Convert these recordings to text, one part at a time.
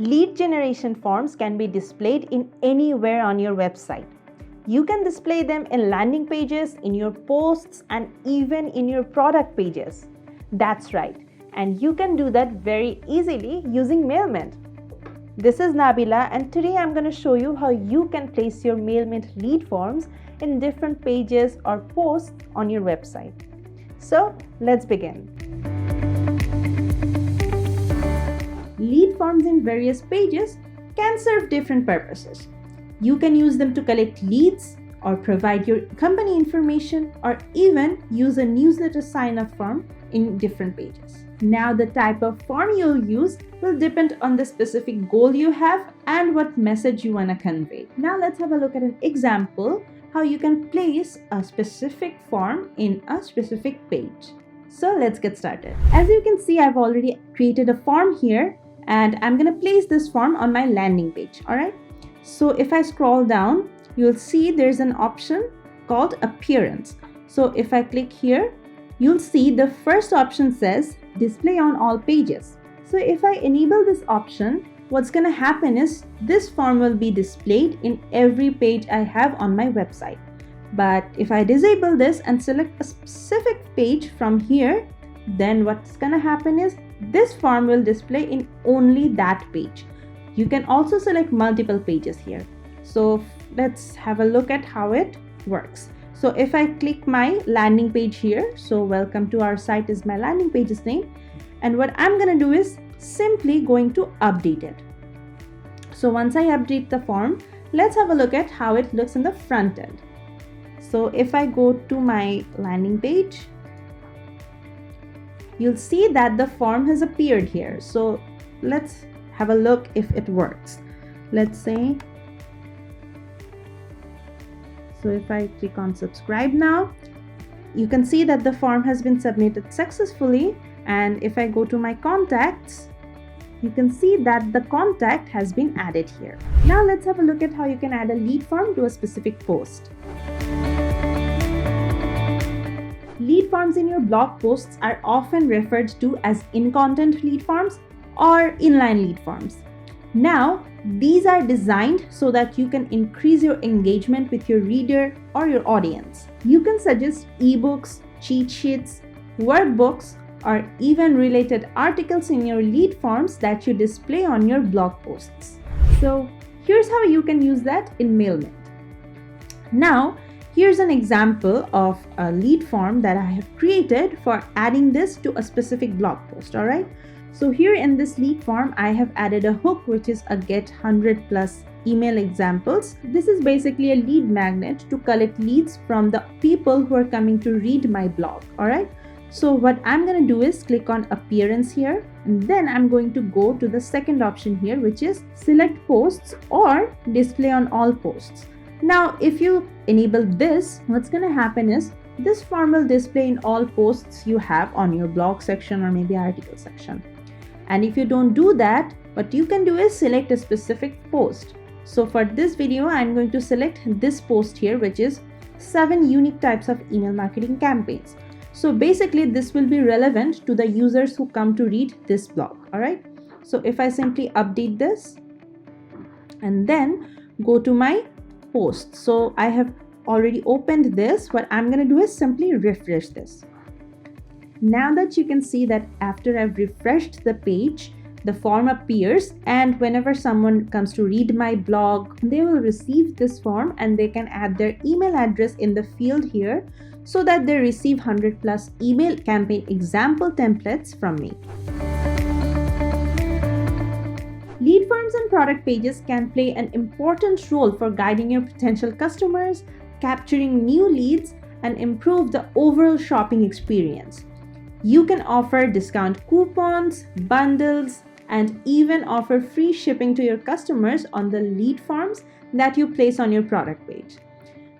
Lead generation forms can be displayed in anywhere on your website. You can display them in landing pages, in your posts, and even in your product pages. That's right, and you can do that very easily using MailMint. This is Nabila, and today I'm going to show you how you can place your MailMint lead forms in different pages or posts on your website. So let's begin. Lead forms in various pages can serve different purposes. You can use them to collect leads or provide your company information or even use a newsletter sign-up form in different pages. Now, the type of form you'll use will depend on the specific goal you have and what message you want to convey. Now, let's have a look at an example how you can place a specific form in a specific page. So let's get started. As you can see, I've already created a form here and I'm going to place this form on my landing page. All right. So if I scroll down, you'll see there's an option called appearance. So if I click here, you'll see the first option says display on all pages. So if I enable this option, what's going to happen is this form will be displayed in every page I have on my website. But if I disable this and select a specific page from here, then what's going to happen is this form will display in only that page. You can also select multiple pages here. So let's have a look at how it works. So if I click my landing page here, so welcome to our site is my landing page's name. And what I'm going to do is simply going to update it. So once I update the form, let's have a look at how it looks in the front end. So if I go to my landing page, you'll see that the form has appeared here. So let's have a look if it works. Let's say, so if I click on subscribe now, you can see that the form has been submitted successfully. And if I go to my contacts, you can see that the contact has been added here. Now let's have a look at how you can add a lead form to a specific post. Lead forms in your blog posts are often referred to as in-content lead forms or inline lead forms. Now, these are designed so that you can increase your engagement with your reader or your audience. You can suggest ebooks, cheat sheets, workbooks, or even related articles in your lead forms that you display on your blog posts. So, here's how you can use that in MailMint. Now, here's an example of a lead form that I have created for adding this to a specific blog post, all right? So here in this lead form, I have added a hook, which is a get 100 plus email examples. This is basically a lead magnet to collect leads from the people who are coming to read my blog, all right? So what I'm going to do is click on appearance here, and then I'm going to go to the second option here, which is select posts or display on all posts. Now, if you enable this, what's going to happen is this form will display in all posts you have on your blog section or maybe article section. And if you don't do that, what you can do is select a specific post. So for this video, I'm going to select this post here, which is 7 unique types of email marketing campaigns. So basically, this will be relevant to the users who come to read this blog. All right. So if I simply update this and then go to my post. So I have already opened this. What I'm going to do is simply refresh this. Now that you can see that after I've refreshed the page, the form appears, and whenever someone comes to read my blog, they will receive this form and they can add their email address in the field here so that they receive 100 plus email campaign example templates from me. Lead forms and product pages can play an important role for guiding your potential customers, capturing new leads, and improve the overall shopping experience. You can offer discount coupons, bundles, and even offer free shipping to your customers on the lead forms that you place on your product page.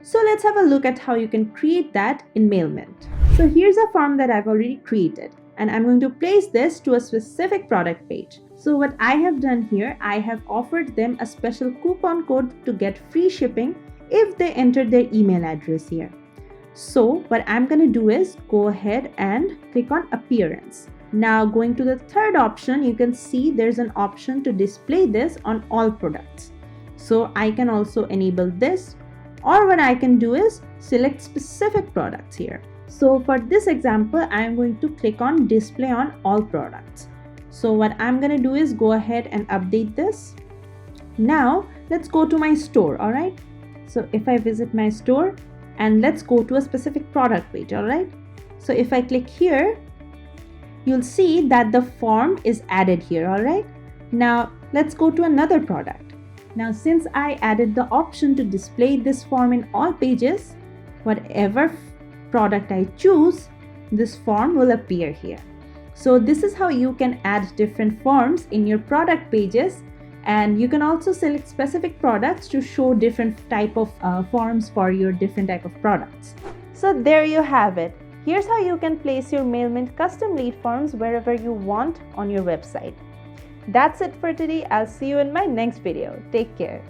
So let's have a look at how you can create that in MailMint. So here's a form that I've already created, and I'm going to place this to a specific product page. So what I have done here, I have offered them a special coupon code to get free shipping if they enter their email address here. So what I'm going to do is go ahead and click on appearance. Now going to the third option, you can see there's an option to display this on all products. So I can also enable this, or what I can do is select specific products here. So for this example, I am going to click on display on all products. So what I'm going to do is go ahead and update this. Now let's go to my store. All right. So if I visit my store and let's go to a specific product page. All right. So if I click here, you'll see that the form is added here. All right. Now let's go to another product. Now, since I added the option to display this form in all pages, whatever product I choose, this form will appear here. So this is how you can add different forms in your product pages, and you can also select specific products to show different type of forms for your different type of products. So there you have it. Here's how you can place your MailMint custom lead forms wherever you want on your website. That's it for today. I'll see you in my next video. Take care.